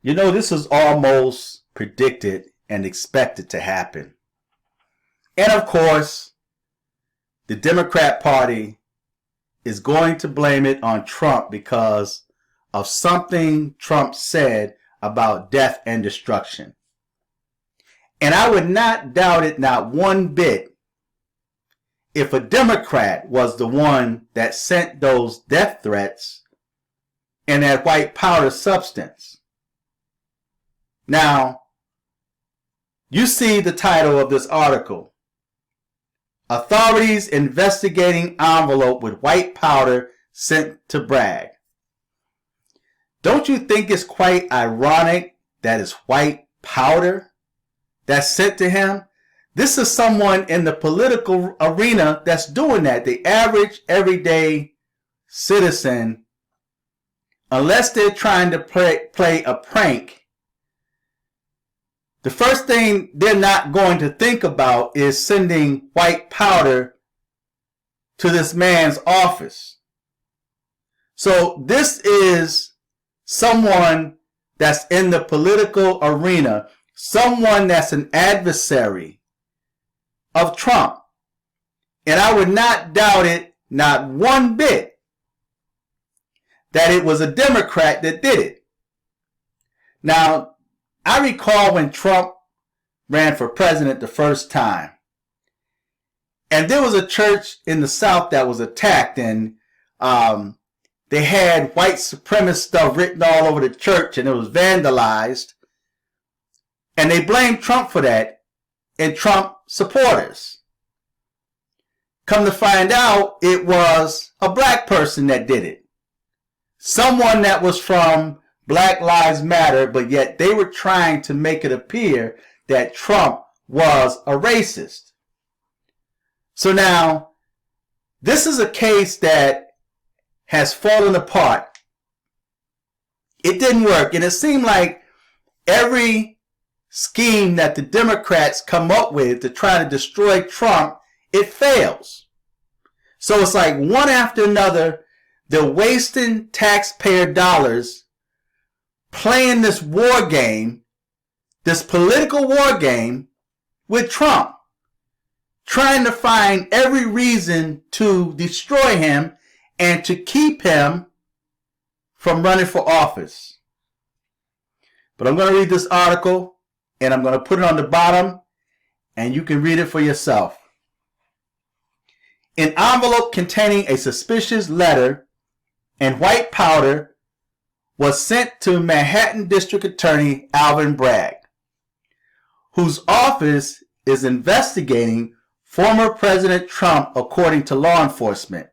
You know, this was almost predicted and expected to happen. And of course, the Democrat Party is going to blame it on Trump because of something Trump said about death and destruction. And I would not doubt it, not one bit, if a Democrat was the one that sent those death threats and that white powder substance. Now, you see the title of this article. Authorities investigating envelope with white powder sent to Bragg. Don't you think it's quite ironic that it's white powder that's sent to him? This is someone in the political arena that's doing that. The average, everyday citizen, unless they're trying to play a prank, the first thing they're not going to think about is sending white powder to this man's office. So this is someone that's in the political arena, someone that's an adversary of Trump. And I would not doubt it, not one bit, that it was a Democrat that did it. Now, I recall when Trump ran for president the first time, and there was a church in the South that was attacked, and they had white supremacist stuff written all over the church, and it was vandalized, and they blamed Trump for that and Trump supporters. Come to find out, it was a black person that did it. Someone that was from Black Lives Matter, but yet they were trying to make it appear that Trump was a racist. So now, this is a case that has fallen apart. It didn't work, and it seemed like every scheme that the Democrats come up with to try to destroy Trump, it fails. So it's like one after another, they're wasting taxpayer dollars playing this war game, this political war game with Trump, trying to find every reason to destroy him and to keep him from running for office. But I'm going to read this article and I'm going to put it on the bottom and you can read it for yourself. An envelope containing a suspicious letter and white powder was sent to Manhattan District Attorney Alvin Bragg, whose office is investigating former President Trump, according to law enforcement.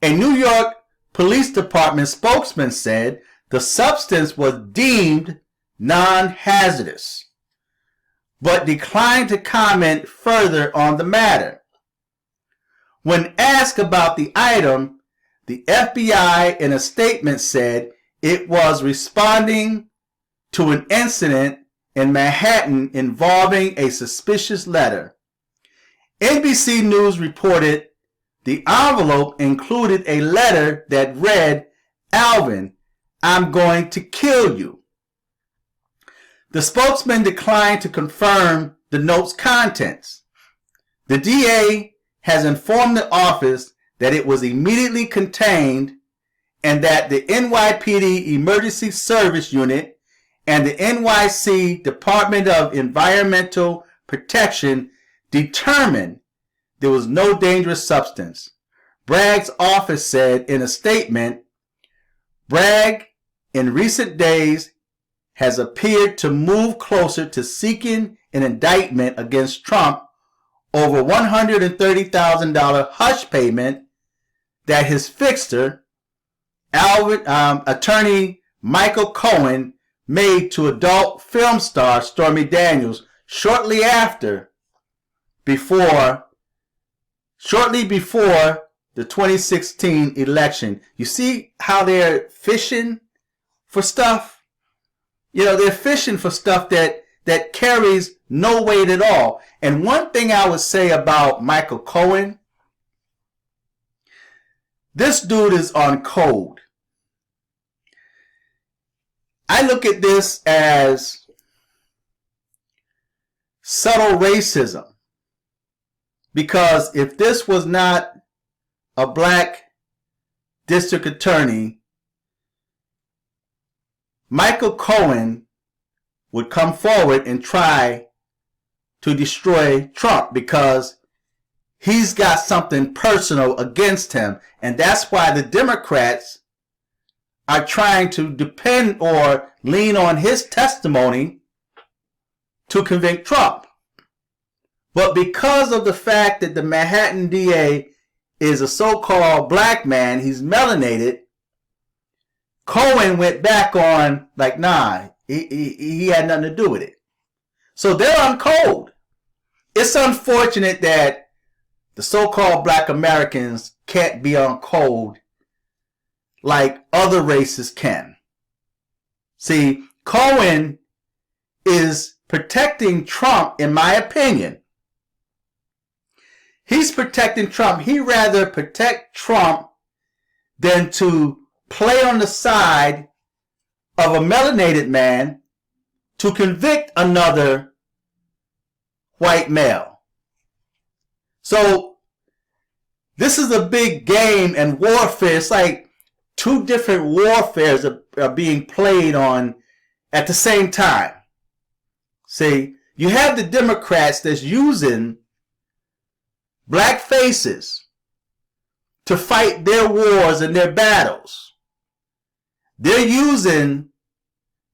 A New York Police Department spokesman said the substance was deemed non-hazardous, but declined to comment further on the matter. When asked about the item, the FBI in a statement said it was responding to an incident in Manhattan involving a suspicious letter. NBC News reported the envelope included a letter that read, "Alvin, I'm going to kill you." The spokesman declined to confirm the note's contents. The DA has informed the office that it was immediately contained and that the NYPD Emergency Service Unit and the NYC Department of Environmental Protection determined there was no dangerous substance. Bragg's office said in a statement, Bragg in recent days has appeared to move closer to seeking an indictment against Trump over $130,000 hush payment that his fixer, attorney Michael Cohen, made to adult film star Stormy Daniels shortly before the 2016 election. You see how they're fishing for stuff? You know, they're fishing for stuff that carries no weight at all. And one thing I would say about Michael Cohen, this dude is on code. I I look at this as subtle racism, because if this was not a black district attorney, Michael Cohen would come forward and try to destroy Trump because he's got something personal against him. And that's why the Democrats are trying to depend or lean on his testimony to convict Trump. But because of the fact that the Manhattan DA is a so-called black man, he's melanated, Cohen went back on like, nah, he had nothing to do with it. So they're on code. It's unfortunate that the so-called black Americans can't be on code like other races can. See, Cohen is protecting Trump, in my opinion. He's protecting Trump. He'd rather protect Trump than to play on the side of a melanated man to convict another white male. So this is a big game and warfare. It's like two different warfares are being played on at the same time. See, you have the Democrats that's using black faces to fight their wars and their battles. They're using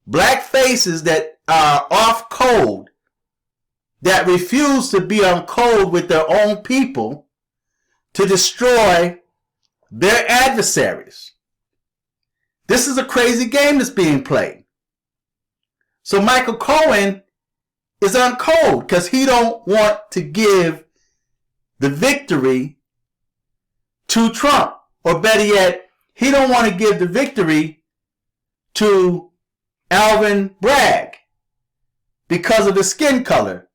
black faces that are off code, that refuse to be on code with their own people to destroy their adversaries. This is a crazy game that's being played. So Michael Cohen is on code because he don't want to give the victory to Trump. Or better yet, he don't want to give the victory to Alvin Bragg because of his skin color.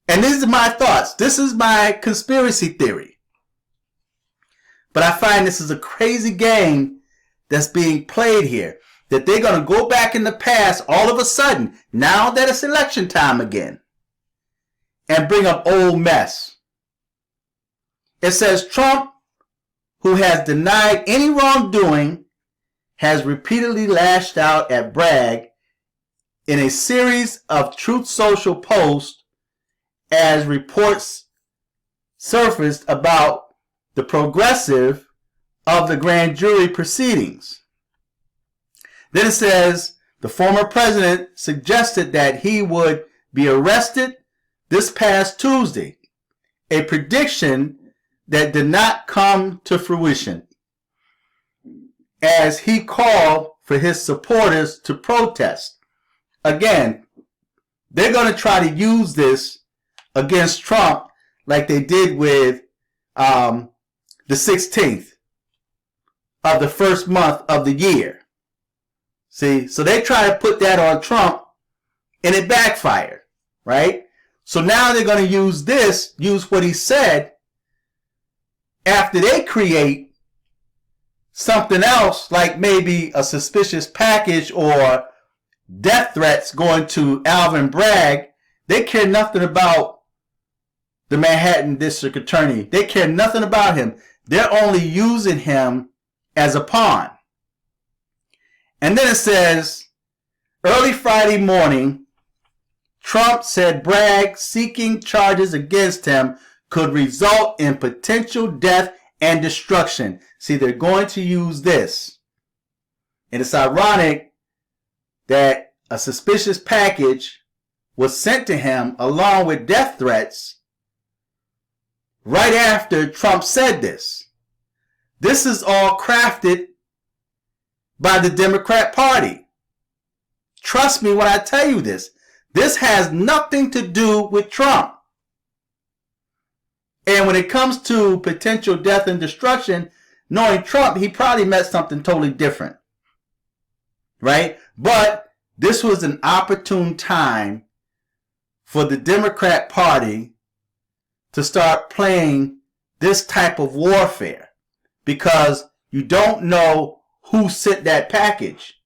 And these are my thoughts. This is my conspiracy theory. But I find this is a crazy game that's being played here. That they're going to go back in the past all of a sudden, now that it's election time again, and bring up old mess. It says Trump, who has denied any wrongdoing, has repeatedly lashed out at Bragg in a series of Truth Social posts as reports surfaced about the progressive of the grand jury proceedings. Then it says the former president suggested that he would be arrested this past Tuesday, a prediction that did not come to fruition, as he called for his supporters to protest. Again, they're going to try to use this against Trump like they did with the 16th of the first month of the year. See, so they try to put that on Trump and it backfired, right? So now they're going to use what he said after they create something else, like maybe a suspicious package or death threats going to Alvin Bragg. They care nothing about the Manhattan District Attorney. They care nothing about him. They're only using him as a pawn. And then it says, early Friday morning, Trump said Bragg seeking charges against him could result in potential death and destruction. See, they're going to use this. And it's ironic that a suspicious package was sent to him along with death threats right after Trump said this. This is all crafted by the Democrat Party. Trust me when I tell you this. This has nothing to do with Trump. And when it comes to potential death and destruction, knowing Trump, he probably meant something totally different. Right? But this was an opportune time for the Democrat Party to start playing this type of warfare, because you don't know who sent that package.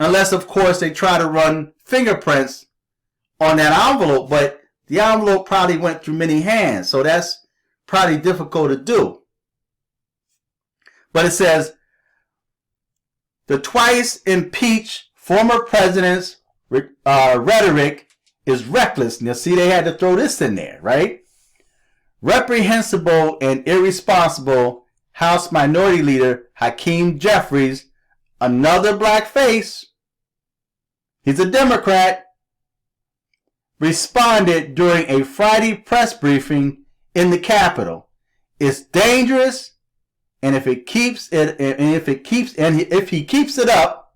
Unless, of course, they try to run fingerprints on that envelope, but the envelope probably went through many hands, so that's probably difficult to do. But it says, the twice impeached former president's rhetoric is reckless. Now, see, they had to throw this in there, right? Reprehensible and irresponsible House Minority Leader Hakeem Jeffries, another black face, he's a Democrat, responded during a Friday press briefing in the Capitol. It's dangerous, and if he keeps it up,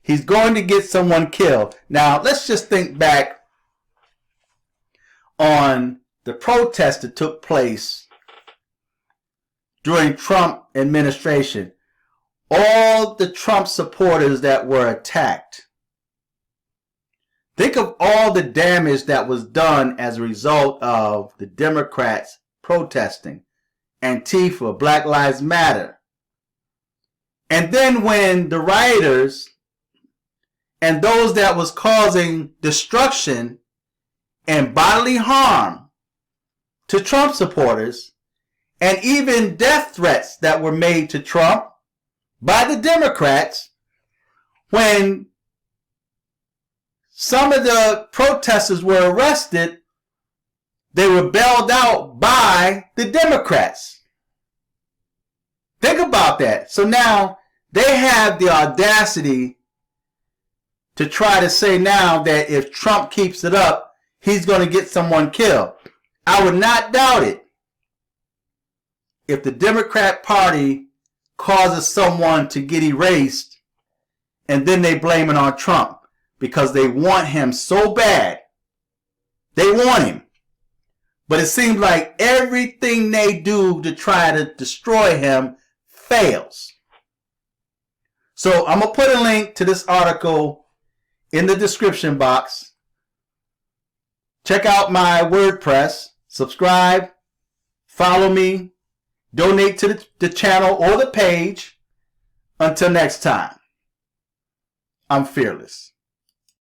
he's going to get someone killed. Now, let's just think back on the protest that took place during Trump administration. All the Trump supporters that were attacked. Think of all the damage that was done as a result of the Democrats protesting. Antifa, Black Lives Matter. And then when the rioters and those that was causing destruction and bodily harm to Trump supporters, and even death threats that were made to Trump by the Democrats, when some of the protesters were arrested, they were bailed out by the Democrats. Think about that. So now they have the audacity to try to say now that if Trump keeps it up, he's going to get someone killed. I would not doubt it if the Democrat Party causes someone to get erased and then they blame it on Trump because they want him so bad. They want him. But it seems like everything they do to try to destroy him fails. So I'm going to put a link to this article in the description box. Check out my WordPress. Subscribe. Follow me. Donate to the channel or the page. Until next time, I'm fearless.